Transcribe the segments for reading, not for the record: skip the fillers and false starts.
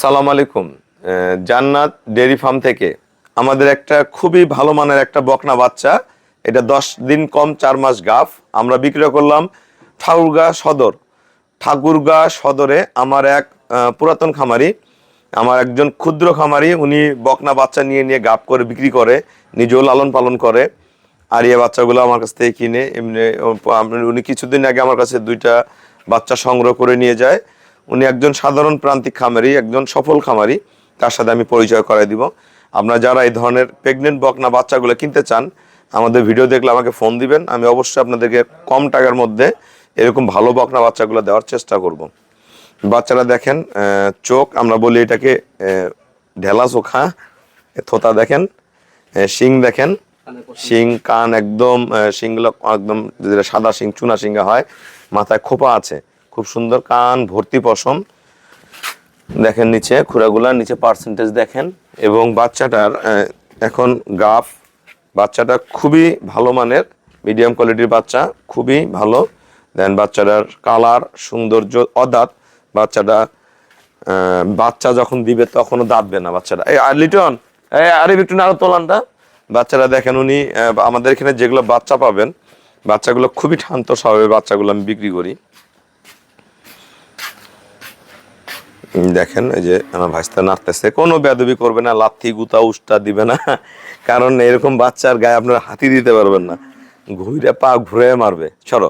আসসালামু আলাইকুম। জান্নাত ডেয়ারি ফার্ম থেকে আমাদের একটা খুবই ভালো মানের একটা বকনা বাচ্চা, এটা 10 দিন কম 4 মাস গাভ আমরা বিক্রি করলাম ঠাকুরগাঁ সদরে। আমার এক পুরাতন খামারি, আমার একজন ক্ষুদ্র খামারি, উনি বকনা বাচ্চা নিয়ে নিয়ে গাভ করে বিক্রি করে, নিজেও লালন পালন করে। আর এই বাচ্চাগুলো আমার কাছ থেকে কিনে এমনি উনি কিছুদিন আগে আমার কাছে 2টা বাচ্চা সংগ্রহ করে নিয়ে যায়। উনি একজন সাধারণ প্রান্তিক খামারি, একজন সফল খামারি, তার সাথে আমি পরিচয় করাই দিব। আপনারা যারা এই ধরনের প্রেগনেন্ট বকনা বাচ্চাগুলো কিনতে চান, আমাদের ভিডিও দেখলে আমাকে ফোন দিবেন, আমি অবশ্যই আপনাদেরকে কম টাকার মধ্যে এরকম ভালো বকনা বাচ্চাগুলো দেওয়ার চেষ্টা করব। বাচ্চারা দেখেন, চোখ আমরা বলি এটাকে ঢেলা চোখা, থোতা দেখেন, শিং দেখেন, শিং কান একদম শিংগুলো একদম যেটা সাদা শিং, চুনা শিঙ্গা হয়, মাথায় খোপা আছে, খুব সুন্দর, কান ভর্তি পশম দেখেন, নিচে খুরাগুলা, নিচে পার্সেন্টেজ দেখেন। এবং বাচ্চাটার এখন গাফ, বাচ্চাটা খুবই ভালো মানের, মিডিয়াম কোয়ালিটির বাচ্চা, খুবই ভালো। দেন বাচ্চাটার কালার, সৌন্দর্য, অদাঁত বাচ্চাটা। বাচ্চা যখন দিবে তখনও দাঁতবে না বাচ্চাটা। এই লিটন, আরে একটু নাড়ো তোলানটা। বাচ্চারা দেখেন, উনি আমাদের এখানে যেগুলো বাচ্চা পাবেন, বাচ্চাগুলো খুবই শান্ত স্বভাবের বাচ্চাগুলো আমি বিক্রি করি। দেখেন, এই যে আমার ভাইস্তা নাড়তেছে, কোনো বেয়াদবি করবে না, লাথি গুতা উষ্টা দিবে না, কারণ এরকম বাচ্চার গায়ে আপনারা হাতি দিতে পারবেন না, ঘুরে পা ঘুরে মারবে, সরো।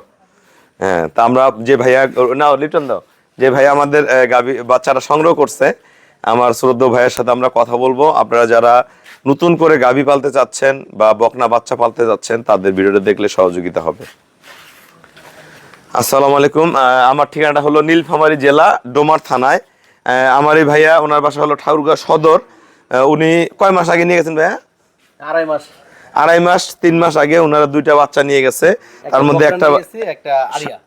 হ্যাঁ, তা আমরা যে ভাইয়া, না লিটন দাও, যে ভাইয়া আমাদের গাভী বাচ্চারা সংগ্রহ করছে, আমার শ্রদ্ধেয় ভাইয়ের সাথে আমরা কথা বলবো। আপনারা যারা নতুন করে গাভী পালতে চাচ্ছেন বা বকনা বাচ্চা পালতে চাচ্ছেন, তাদের ভিডিওটা দেখলে সহযোগিতা হবে। আসসালামু আলাইকুম। আমার ঠিকানাটা হলো নীলফামারী জেলা, ডোমার থানায়। আমার এই ভাইয়া, ওনার বাসা হলো ঠাকুরগাঁ সদর। উনি কয় মাস আগে নিয়ে গেছেন ভাইয়া? 2.5 মাস 3 মাস আগে ওনারা 2টা বাচ্চা নিয়ে গেছে। তার মধ্যে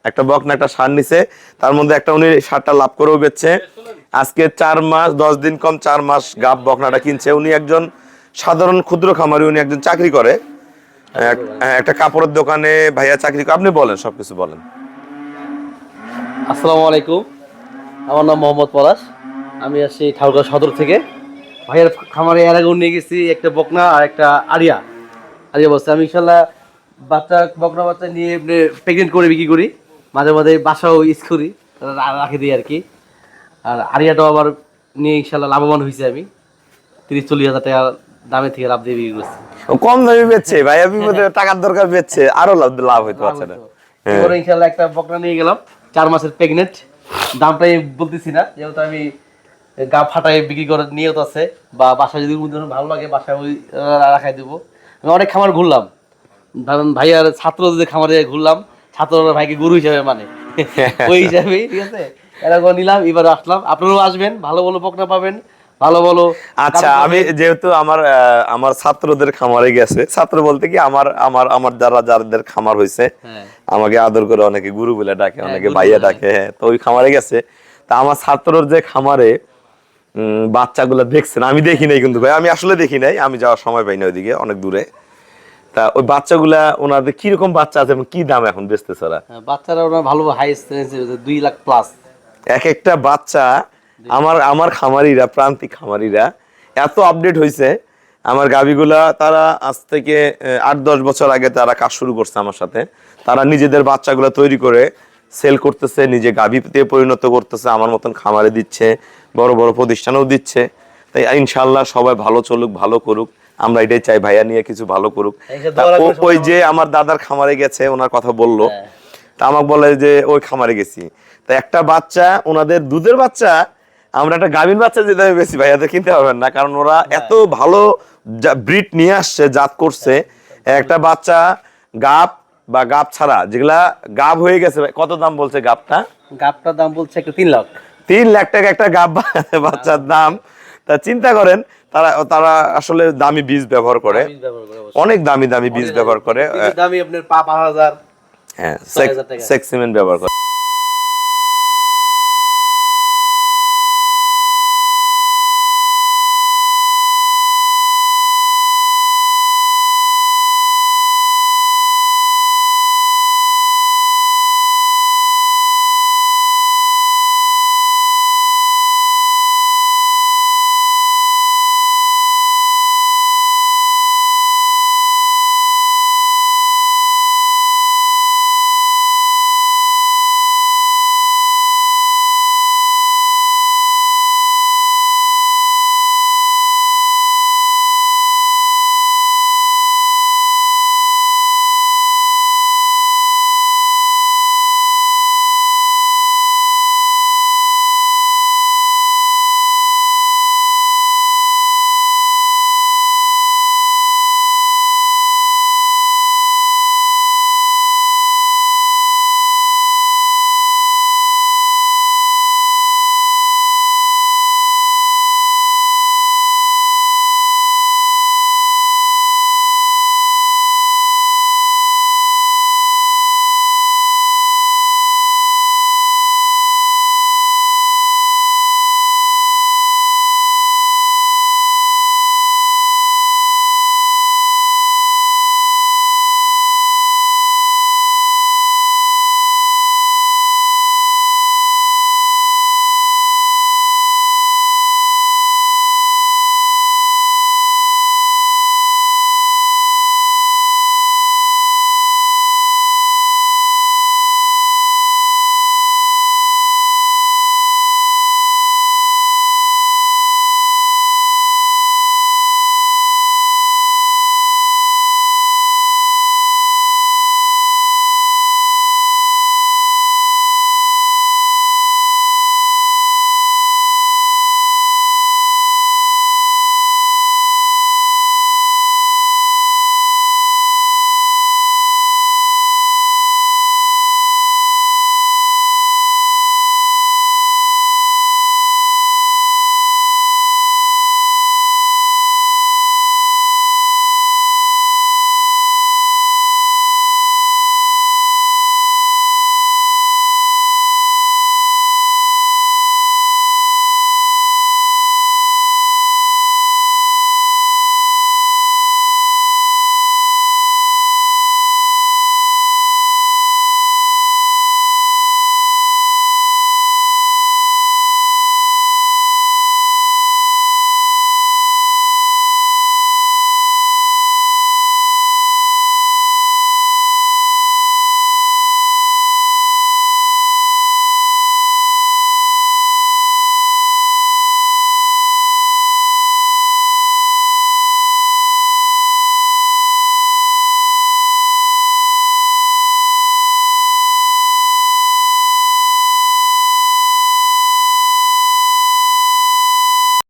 একটা বকনা, একটা ষাঁড় নিছে। তার মধ্যে একটা উনি ষাঁড়টা লাভ করেও বেচছে। আজকে 4 মাস 10 দিন কম 4 মাস গাব বকনাটা কিনছে। উনি একজন সাধারণ ক্ষুদ্র খামারি, উনি একজন চাকরি করে, একটা কাপড়ের দোকানে ভাইয়া চাকরি করে। আপনি বলেন, সবকিছু বলেন। আসসালামু আলাইকুম, আমার নাম মোহাম্মদ পলাশ, আমি আসছি ঠাকুরগাঁও সদর থেকে। ভাইয়ের খামারে এর আগে নিয়ে গেছি একটা বকনা আর একটা আরিয়া বলছে। আমি ইনশাল্লাহ বকনা বাচ্চা নিয়ে প্রেগনেন্ট করে বিক্রি করি, মাঝে মাঝে বাসাও ইউজ করি, রাখে দিই আর কি। আর আরিয়াটাও আবার নিয়ে ইনশাল্লাহ লাভবান হয়েছে। আমি 30-40 হাজার টাকা দামে থেকে লাভ দিয়ে বিক্রি করছি। কম দামে বেচছে ভাই, আপনি টাকার দরকার বেচছে, আরো লাভ হইতো বাচ্চাটা। এবারে ইনশাল্লাহ একটা বকনা নিয়ে গেলাম, 4 মাসের প্রেগনেন্ট। দামটাই বলতেছি না, যেহেতু আমি গা ফাটাই বিক্রি করে নিয়ত আছে, বা বাসায় যদি ভালো লাগে বাসায় ওই রাখাই দেবো। আমি অনেক খামার ঘুরলাম, ধরেন ভাইয়ার ছাত্র যে খামারে ঘুরলাম, ছাত্ররা ভাইকে গুরু হিসাবে মানে, ওই হিসাবেই ঠিক আছে এরকম নিলাম। এবার আসলাম, আপনারাও আসবেন, ভালো ভালো বকনা পাবেন, ভালো ভালো। আচ্ছা, আমি যেহেতু আমার ছাত্রদের খামারে গেছে, ছাত্র বলতে কি আমার আমার আমার যাদের খামার হয়েছে, আমাকে আদর করে অনেকে গুরু বলে ডাকে, অনেকে ভাইয়া ডাকে। তো ওই খামারে গেছে, তা আমার ছাত্রর যে খামারে বাচ্চাগুলো দেখছেন, আমি দেখি নাই কিন্তু ভাই, আমি আসলে দেখি নাই, আমি যাওয়ার সময় পাই না ওইদিকে, অনেক দূরে। তা ওই বাচ্চাগুলা ওনাদের কিরকম বাচ্চা আছে এবং কি দাম এখন বেচতেছে ওরা? বাচ্চারা ওরা ভালো হাই 2 লাখ প্লাস এক একটা বাচ্চা। আমার খামারিরা, প্রান্তিক খামারিরা এত আপডেট হয়েছে, আমার গাভীগুলা তারা আজ থেকে 8-10 বছর আগে তারা কাজ শুরু করছে আমার সাথে। তারা নিজেদের বাচ্চাগুলা তৈরি করে সেল করতেছে, নিজে গাভীতে পরিণত করতেছে, আমার মতন খামারে দিচ্ছে, বড় বড় প্রতিষ্ঠানেও দিচ্ছে। তাই ইনশাল্লাহ সবাই ভালো চলুক, ভালো করুক, আমরা এটাই চাই, ভাইয়া নিয়ে কিছু ভালো করুক। ওই যে আমার দাদার খামারে গেছে, ওনার কথা বললো, তা আমাকে বলে যে ওই খামারে গেছি, তা একটা বাচ্চা, ওনাদের দুধের বাচ্চা, আমরা একটা গাভীর বাচ্চা যে দামে বেশি ভাইয়াদের কিনতে পারবেন না, কারণ ওরা এত ভালো ব্রিড নিয়ে আসছে, জাত করছে। একটা বাচ্চা গাব বা গাব ছাড়া যেগুলা গাব হয়ে গেছে, কত দাম বলছে গাবটা? গাবটার দাম বলছে একটা 3 লাখ। 3 লাখ টাকা একটা গাব বাচ্চার দাম। তা চিন্তা করেন, তারা তারা আসলে দামি বীজ ব্যবহার করে, অনেক দামি দামি বীজ ব্যবহার করে, দামি আপনার 5,000, হ্যাঁ, সেক্স সিমেন্ট ব্যবহার করে।